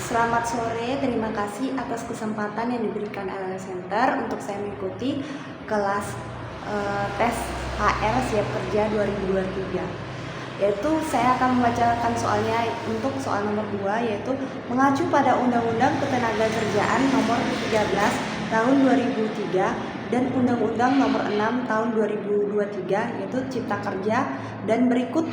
Selamat sore, terima kasih atas kesempatan yang diberikan LL Center untuk saya mengikuti kelas tes HR Siap Kerja 2023. Yaitu saya akan membacakan soalnya untuk soal nomor 2, yaitu mengacu pada Undang-Undang Ketenagakerjaan nomor 13 tahun 2003 dan Undang-Undang nomor 6 tahun 2023, yaitu Cipta Kerja, dan berikut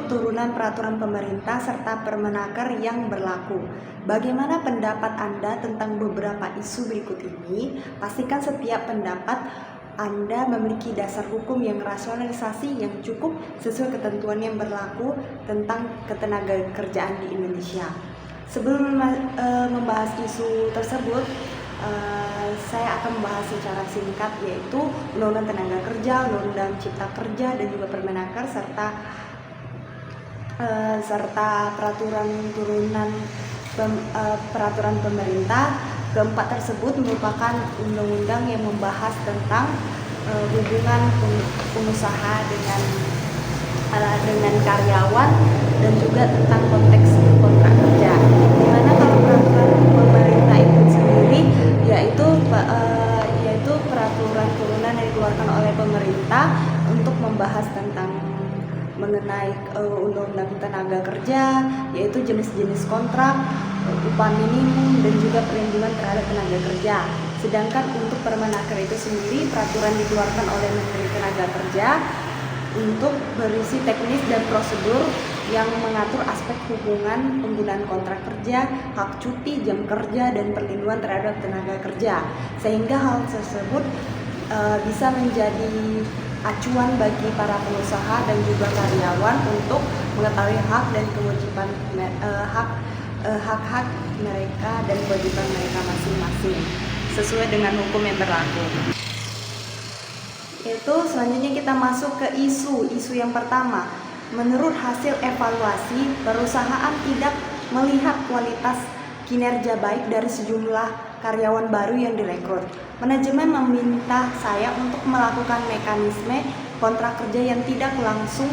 turunan peraturan pemerintah serta Permenaker yang berlaku. Bagaimana pendapat Anda tentang beberapa isu berikut ini? Pastikan setiap pendapat Anda memiliki dasar hukum yang rasionalisasi yang cukup sesuai ketentuan yang berlaku tentang ketenagakerjaan di Indonesia. Sebelum membahas isu tersebut, saya akan membahas secara singkat, yaitu Undang-Undang Tenaga Kerja, Undang-Undang Cipta Kerja, dan juga Permenaker serta peraturan pemerintah. Keempat tersebut merupakan undang-undang yang membahas tentang hubungan pengusaha dengan karyawan dan juga tentang konteks kontrak kerja. Dimana kalau peraturan pemerintah itu sendiri yaitu peraturan turunan yang dikeluarkan oleh pemerintah untuk membahas tentang mengenai undang-undang tenaga kerja, yaitu jenis-jenis kontrak, upah minimum, dan juga perlindungan terhadap tenaga kerja. Sedangkan untuk Permenaker itu sendiri peraturan dikeluarkan oleh Menteri Tenaga Kerja untuk berisi teknis dan prosedur yang mengatur aspek hubungan penggunaan kontrak kerja, hak cuti, jam kerja, dan perlindungan terhadap tenaga kerja. Sehingga hal tersebut bisa menjadi acuan bagi para pengusaha dan juga karyawan untuk mengetahui hak dan kewajiban hak-hak mereka dan kewajiban mereka masing-masing sesuai dengan hukum yang berlaku. Itu selanjutnya kita masuk ke isu yang pertama. Menurut hasil evaluasi, perusahaan tidak melihat kualitas kinerja baik dari sejumlah karyawan baru yang direkrut. Manajemen meminta saya untuk melakukan mekanisme kontrak kerja yang tidak langsung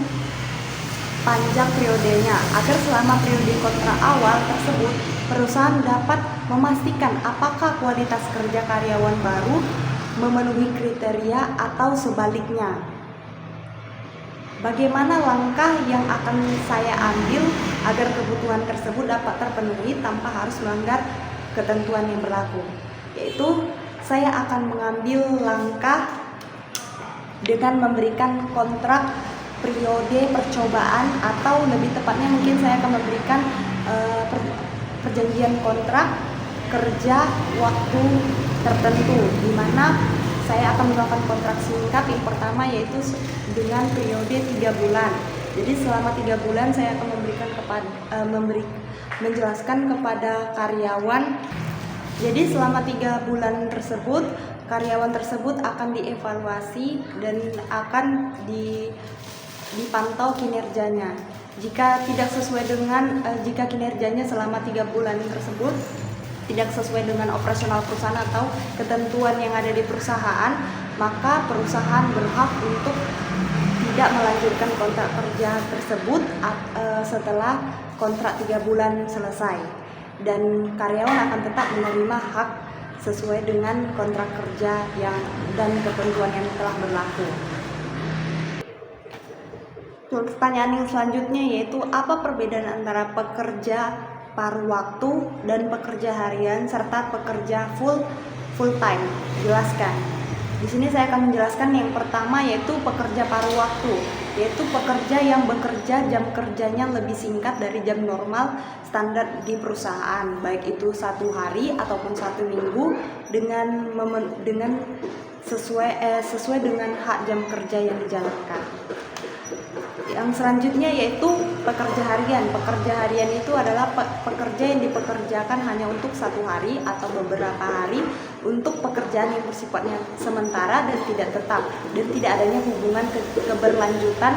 panjang periodenya, agar selama periode kontrak awal tersebut perusahaan dapat memastikan apakah kualitas kerja karyawan baru memenuhi kriteria atau sebaliknya. Bagaimana langkah yang akan saya ambil agar kebutuhan tersebut dapat terpenuhi tanpa harus melanggar ketentuan yang berlaku? Yaitu saya akan mengambil langkah dengan memberikan kontrak periode percobaan, atau lebih tepatnya mungkin saya akan memberikan perjanjian kontrak kerja waktu tertentu, di mana saya akan melakukan kontrak singkat yang pertama, yaitu dengan periode 3 bulan. Jadi selama 3 bulan saya akan menjelaskan kepada karyawan. Jadi selama 3 bulan tersebut karyawan tersebut akan dievaluasi dan akan dipantau kinerjanya. Jika kinerjanya selama 3 bulan tersebut tidak sesuai dengan operasional perusahaan atau ketentuan yang ada di perusahaan, maka perusahaan berhak untuk tidak melanjutkan kontrak kerja tersebut setelah kontrak 3 bulan selesai, dan karyawan akan tetap menerima hak sesuai dengan kontrak kerja dan ketentuan yang telah berlaku. Pertanyaan yang selanjutnya yaitu apa perbedaan antara pekerja paruh waktu dan pekerja harian serta pekerja full time? Jelaskan. Di sini saya akan menjelaskan yang pertama, yaitu pekerja paruh waktu, yaitu pekerja yang bekerja jam kerjanya lebih singkat dari jam normal standar di perusahaan, baik itu 1 hari ataupun 1 minggu dengan sesuai dengan hak jam kerja yang dijalankan. Yang selanjutnya yaitu pekerja harian. Pekerja harian itu adalah pekerja yang dipekerjakan hanya untuk 1 hari atau beberapa hari untuk pekerjaan yang bersifatnya sementara dan tidak tetap, dan tidak adanya hubungan keberlanjutan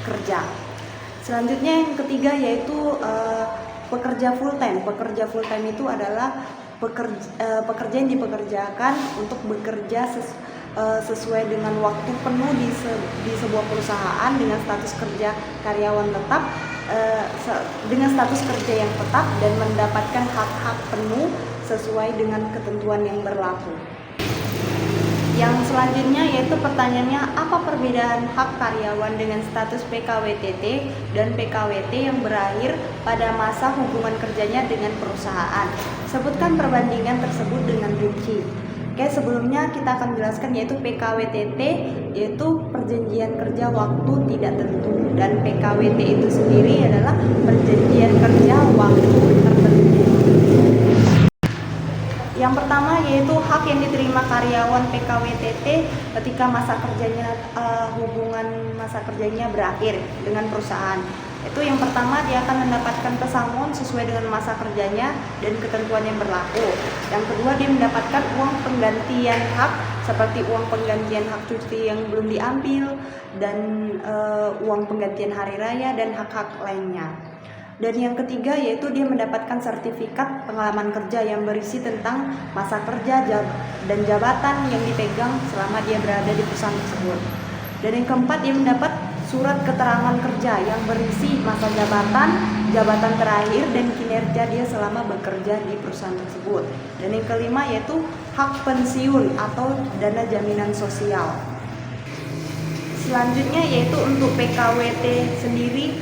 kerja. Selanjutnya yang ketiga yaitu pekerja full time. Pekerja full time itu adalah pekerja yang dipekerjakan untuk bekerja sesuai dengan waktu penuh di sebuah perusahaan dengan status kerja karyawan tetap dengan status kerja yang tetap dan mendapatkan hak-hak penuh sesuai dengan ketentuan yang berlaku. Yang selanjutnya yaitu pertanyaannya, apa perbedaan hak karyawan dengan status PKWTT dan PKWT yang berakhir pada masa hubungan kerjanya dengan perusahaan? Sebutkan perbandingan tersebut dengan rinci. Oke, sebelumnya kita akan jelaskan yaitu PKWTT yaitu perjanjian kerja waktu tidak tentu, dan PKWT itu sendiri adalah perjanjian kerja waktu tertentu. Yang pertama yaitu hak yang diterima karyawan PKWTT ketika hubungan masa kerjanya berakhir dengan perusahaan. Itu yang pertama, dia akan mendapatkan pesangon sesuai dengan masa kerjanya dan ketentuan yang berlaku. Yang kedua, dia mendapatkan uang penggantian hak seperti uang penggantian hak cuti yang belum diambil dan uang penggantian hari raya dan hak-hak lainnya. Dan yang ketiga yaitu dia mendapatkan sertifikat pengalaman kerja yang berisi tentang masa kerja dan jabatan yang dipegang selama dia berada di perusahaan tersebut. Dan yang keempat, dia mendapat surat keterangan kerja yang berisi masa jabatan terakhir dan kinerja dia selama bekerja di perusahaan tersebut. Dan yang kelima yaitu hak pensiun atau dana jaminan sosial. Selanjutnya yaitu untuk PKWT sendiri,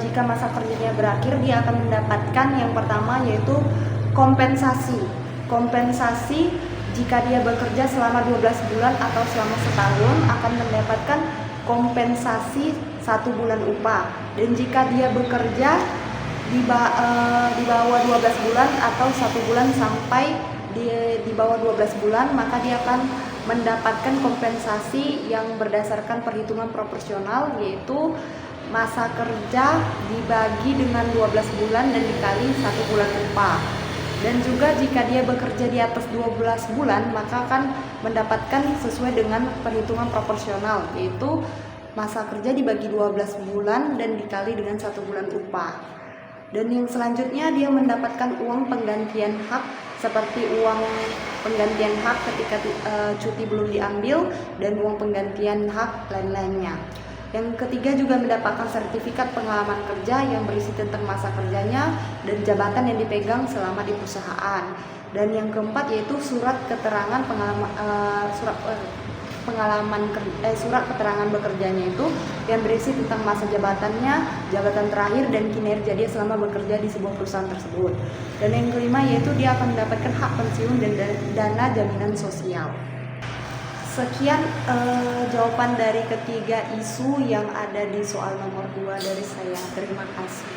jika masa kerjanya berakhir, dia akan mendapatkan yang pertama yaitu kompensasi jika dia bekerja selama 12 bulan atau selama setahun akan mendapatkan kompensasi 1 bulan upah, dan jika dia bekerja di bawah 12 bulan atau 1 bulan sampai di bawah 12 bulan, maka dia akan mendapatkan kompensasi yang berdasarkan perhitungan proporsional, yaitu masa kerja dibagi dengan 12 bulan dan dikali 1 bulan upah. Dan juga jika dia bekerja di atas 12 bulan, maka akan mendapatkan sesuai dengan perhitungan proporsional, yaitu masa kerja dibagi 12 bulan dan dikali dengan 1 bulan upah. Dan yang selanjutnya, dia mendapatkan uang penggantian hak seperti uang penggantian hak ketika cuti belum diambil dan uang penggantian hak lain-lainnya. Yang ketiga juga mendapatkan sertifikat pengalaman kerja yang berisi tentang masa kerjanya dan jabatan yang dipegang selama di perusahaan. Dan yang keempat yaitu surat keterangan surat keterangan bekerjanya itu yang berisi tentang masa jabatannya, jabatan terakhir dan kinerja dia selama bekerja di sebuah perusahaan tersebut. Dan yang kelima yaitu dia akan mendapatkan hak pensiun dan dana jaminan sosial. Sekian jawaban dari ketiga isu yang ada di soal nomor 2 dari saya. Terima kasih.